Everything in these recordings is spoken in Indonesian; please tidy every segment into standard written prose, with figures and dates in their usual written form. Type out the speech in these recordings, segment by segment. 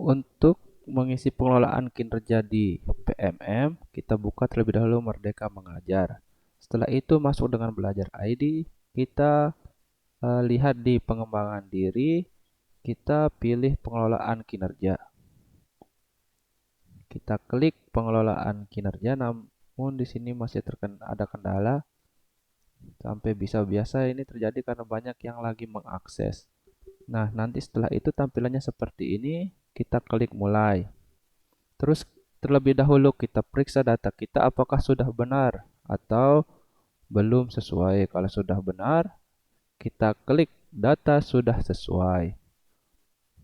Untuk mengisi pengelolaan kinerja di PMM, kita buka terlebih dahulu Merdeka Mengajar. Setelah itu masuk dengan belajar ID, kita lihat di pengembangan diri, kita pilih pengelolaan kinerja. Kita klik pengelolaan kinerja, namun di sini masih ada kendala sampai bisa biasa ini terjadi karena banyak yang lagi mengakses. Nah, nanti setelah itu tampilannya seperti ini, kita klik mulai. Terus terlebih dahulu kita periksa data kita apakah sudah benar atau belum sesuai. Kalau sudah benar, kita klik data sudah sesuai.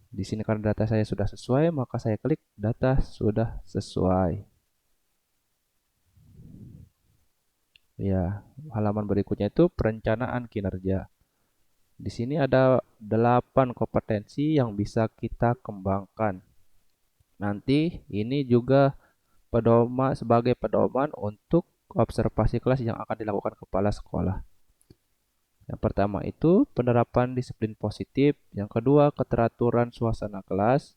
Di sini karena data saya sudah sesuai, maka saya klik data sudah sesuai. Ya, halaman berikutnya itu perencanaan kinerja. Di sini ada 8 kompetensi yang bisa kita kembangkan. Nanti ini juga sebagai pedoman untuk observasi kelas yang akan dilakukan kepala sekolah. Yang pertama itu penerapan disiplin positif, yang kedua keteraturan suasana kelas,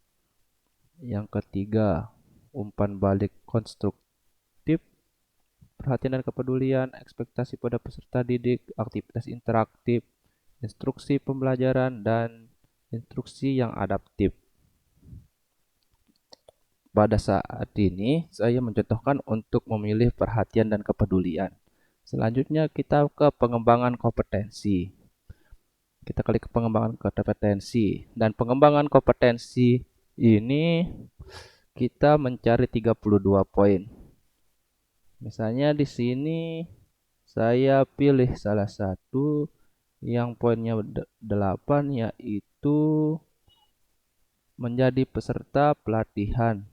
yang ketiga umpan balik konstruktif, perhatian dan kepedulian, ekspektasi pada peserta didik, aktivitas interaktif, instruksi pembelajaran, dan instruksi yang adaptif. Pada saat ini, saya mencontohkan untuk memilih perhatian dan kepedulian. Selanjutnya, kita ke pengembangan kompetensi. Kita klik ke pengembangan kompetensi. Dan pengembangan kompetensi ini kita mencari 32 poin. Misalnya di sini saya pilih salah satu yang poinnya 8, yaitu menjadi peserta pelatihan.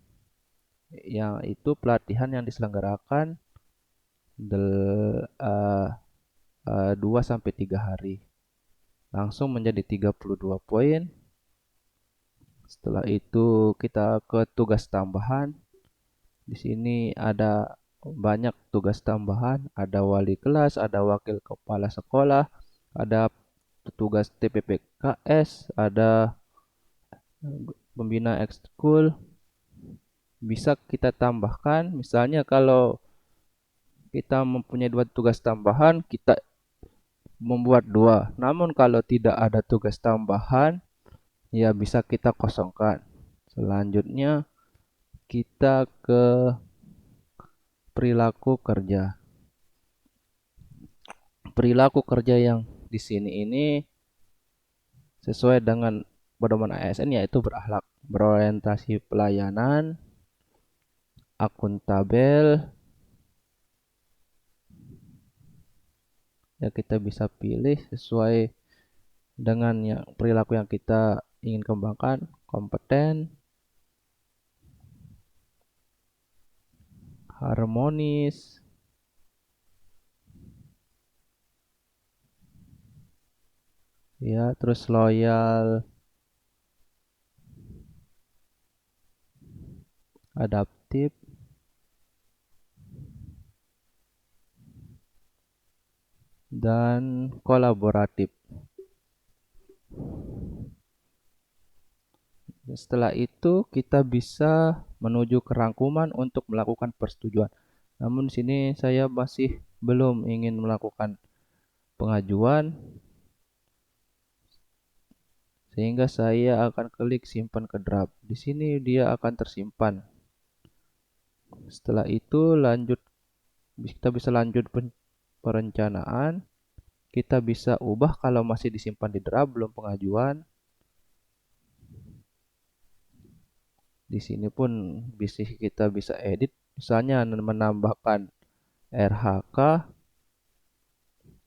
Yang itu pelatihan yang diselenggarakan 2 sampai 3 hari. Langsung menjadi 32 poin. Setelah itu kita ke tugas tambahan. Di sini ada banyak tugas tambahan, ada wali kelas, ada wakil kepala sekolah, ada petugas TPPKS, ada pembina ekskul. Bisa kita tambahkan, misalnya kalau kita mempunyai 2 tugas tambahan, kita membuat 2. Namun kalau tidak ada tugas tambahan, ya bisa kita kosongkan. Selanjutnya kita ke perilaku kerja. Perilaku kerja yang di sini ini sesuai dengan pedoman ASN, yaitu berakhlak, berorientasi pelayanan, akuntabel. Ya kita bisa pilih sesuai dengan yang perilaku yang kita ingin kembangkan, kompeten, harmonis, ya terus loyal, adaptif, dan kolaboratif. Setelah itu kita bisa menuju ke rangkuman untuk melakukan persetujuan. Namun di sini saya masih belum ingin melakukan pengajuan, sehingga saya akan klik simpan ke draft. Di sini dia akan tersimpan. Setelah itu kita bisa lanjut perencanaan. Kita bisa ubah kalau masih disimpan di draft belum pengajuan. Di sini pun kita bisa edit, misalnya menambahkan RHK.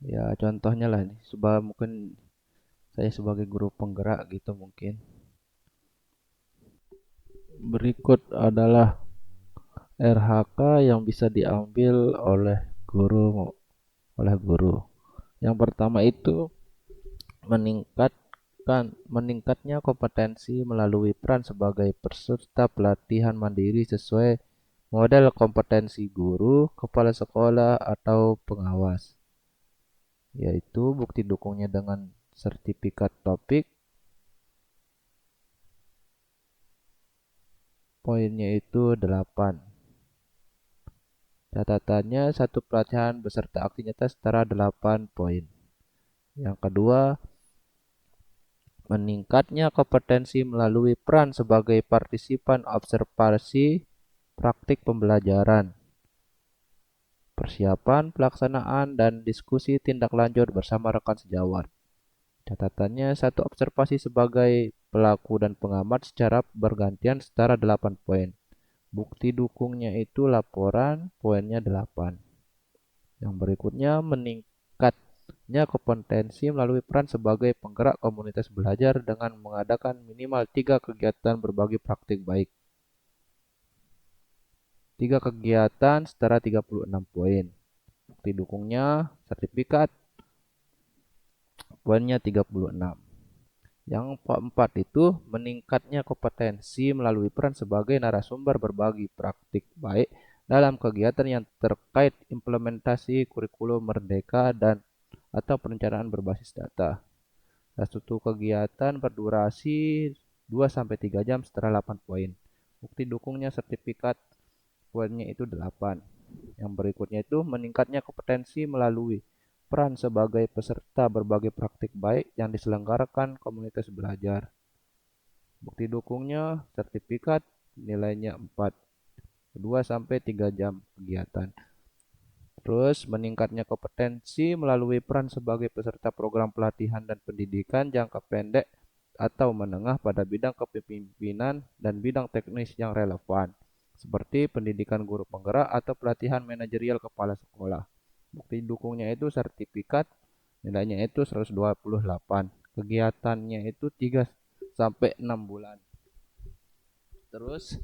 Ya contohnya lah nih, mungkin saya sebagai guru penggerak gitu mungkin. Berikut adalah RHK yang bisa diambil oleh guru. Yang pertama itu meningkatnya kompetensi melalui peran sebagai peserta pelatihan mandiri sesuai model kompetensi guru, kepala sekolah, atau pengawas. Yaitu bukti dukungnya dengan sertifikat topik, poinnya itu 8. Catatannya satu pelatihan beserta aksi nyata setara 8 poin. Yang kedua, meningkatnya kompetensi melalui peran sebagai partisipan observasi praktik pembelajaran, persiapan, pelaksanaan, dan diskusi tindak lanjut bersama rekan sejawat. Catatannya, satu observasi sebagai pelaku dan pengamat secara bergantian setara 8 poin. Bukti dukungnya itu laporan, poinnya 8. Yang berikutnya, meningkatnya kompetensi melalui peran sebagai penggerak komunitas belajar dengan mengadakan minimal 3 kegiatan berbagi praktik baik. 3 kegiatan setara 36 poin. Bukti dukungnya, sertifikat, poinnya 36. Yang keempat itu meningkatnya kompetensi melalui peran sebagai narasumber berbagi praktik baik dalam kegiatan yang terkait implementasi kurikulum merdeka dan atau perencanaan berbasis data. Satu kegiatan berdurasi 2-3 jam setara 8 poin. Bukti dukungnya sertifikat, poinnya itu 8. Yang berikutnya itu meningkatnya kompetensi melalui peran sebagai peserta berbagai praktik baik yang diselenggarakan komunitas belajar. Bukti dukungnya sertifikat, nilainya 4. 2-3 jam kegiatan. Terus meningkatnya kompetensi melalui peran sebagai peserta program pelatihan dan pendidikan jangka pendek atau menengah pada bidang kepemimpinan dan bidang teknis yang relevan, seperti pendidikan guru penggerak atau pelatihan manajerial kepala sekolah. Bukti dukungnya itu sertifikat, nilainya itu 128. Kegiatannya itu 3-6 bulan. Terus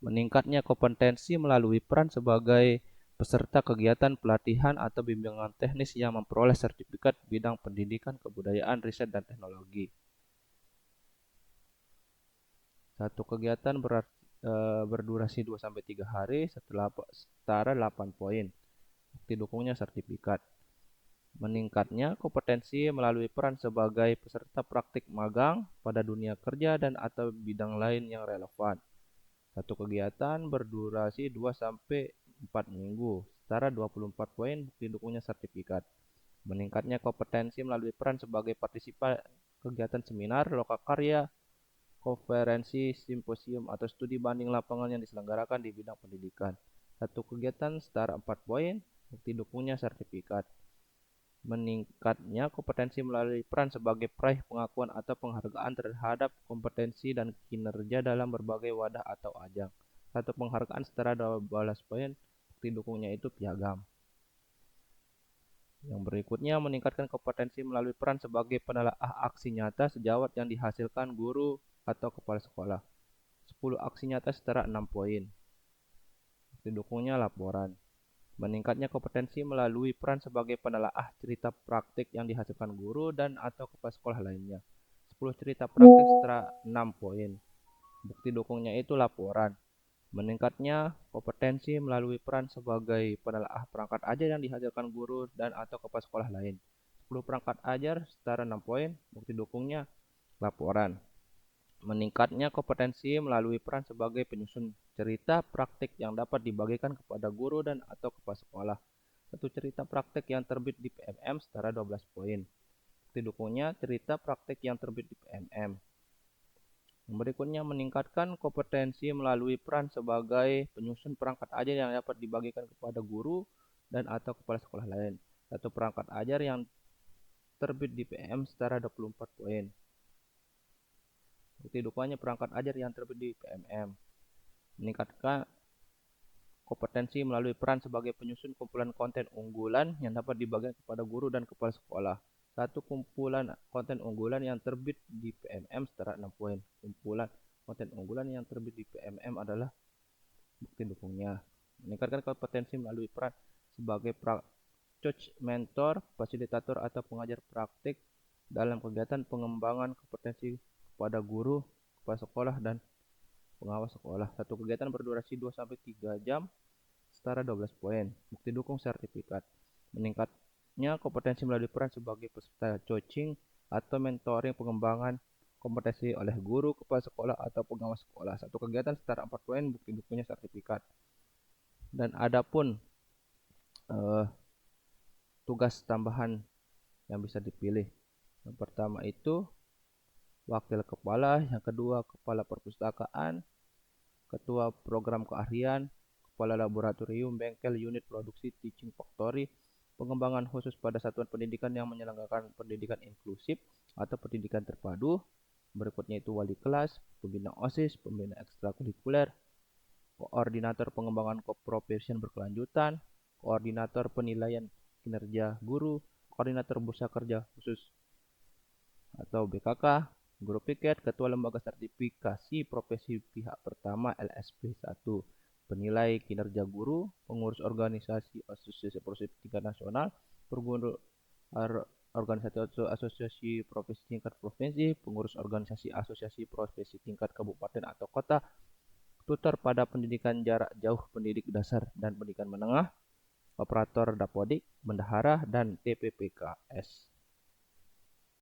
meningkatnya kompetensi melalui peran sebagai peserta kegiatan pelatihan atau bimbingan teknis yang memperoleh sertifikat bidang pendidikan, kebudayaan, riset, dan teknologi. Satu kegiatan berdurasi 2-3 hari setelah setara 8 poin. Bukti dukungnya sertifikat. Meningkatnya kompetensi melalui peran sebagai peserta praktik magang pada dunia kerja dan atau bidang lain yang relevan. Satu kegiatan berdurasi 2-4 minggu, setara 24 poin, bukti dukungnya sertifikat. Meningkatnya kompetensi melalui peran sebagai partisipan kegiatan seminar, lokakarya, konferensi, simposium, atau studi banding lapangan yang diselenggarakan di bidang pendidikan. Satu kegiatan setara 4 poin, bukti dukungnya sertifikat. Meningkatnya kompetensi melalui peran sebagai peraih pengakuan atau penghargaan terhadap kompetensi dan kinerja dalam berbagai wadah atau ajang. Satu penghargaan setara 12 poin, bukti dukungnya itu piagam. Yang berikutnya meningkatkan kompetensi melalui peran sebagai penelaah aksi nyata sejawat yang dihasilkan guru atau kepala sekolah. 10 aksi nyata setara 6 poin. Bukti dukungnya laporan. Meningkatnya kompetensi melalui peran sebagai penelaah cerita praktik yang dihasilkan guru dan atau kepala sekolah lainnya. 10 cerita praktik setara 6 poin. Bukti dukungnya itu laporan. Meningkatnya kompetensi melalui peran sebagai penelaah perangkat ajar yang dihasilkan guru dan atau kepala sekolah lain. 10 perangkat ajar setara 6 poin. Bukti dukungnya laporan. Meningkatnya kompetensi melalui peran sebagai penyusun cerita praktik yang dapat dibagikan kepada guru dan atau kepala sekolah. Satu cerita praktik yang terbit di PMM setara 12 poin. Bukti dukungnya cerita praktik yang terbit di PMM. Yang berikutnya meningkatkan kompetensi melalui peran sebagai penyusun perangkat ajar yang dapat dibagikan kepada guru dan atau kepala sekolah lain. Satu perangkat ajar yang terbit di PM setara 24 poin. Bukti dukungnya perangkat ajar yang terbit di PMM. Meningkatkan kompetensi melalui peran sebagai penyusun kumpulan konten unggulan yang dapat dibagikan kepada guru dan kepala sekolah. Satu kumpulan konten unggulan yang terbit di PMM setara 6 poin. Kumpulan konten unggulan yang terbit di PMM adalah bukti dukungnya. Meningkatkan kompetensi melalui peran sebagai coach, mentor, fasilitator atau pengajar praktik dalam kegiatan pengembangan kompetensi kepada guru, kepala sekolah, dan pengawas sekolah. Satu kegiatan berdurasi 2-3 jam setara 12 poin. Bukti dukung sertifikat. Meningkatnya kompetensi melalui peran sebagai peserta coaching atau mentoring pengembangan kompetensi oleh guru, kepala sekolah, atau pengawas sekolah. Satu kegiatan setara 4 poin, bukti-buktinya sertifikat. Dan adapun eh, tugas tambahan yang bisa dipilih. Yang pertama itu wakil kepala, yang kedua kepala perpustakaan, ketua program keahlian, kepala laboratorium, bengkel, unit produksi, teaching factory, pengembangan khusus pada satuan pendidikan yang menyelenggarakan pendidikan inklusif atau pendidikan terpadu. Berikutnya itu wali kelas, pembina OSIS, pembina ekstrakurikuler, koordinator pengembangan keprofesian berkelanjutan, koordinator penilaian kinerja guru, koordinator bursa kerja khusus atau BKK, guru piket, ketua lembaga sertifikasi profesi pihak pertama LSP 1, penilai kinerja guru, pengurus organisasi asosiasi profesi tingkat nasional, pengurus organisasi asosiasi profesi tingkat provinsi, pengurus organisasi asosiasi profesi tingkat kabupaten atau kota, tutor pada pendidikan jarak jauh, pendidik dasar dan pendidikan menengah, operator dapodik, bendahara, dan TPPKS.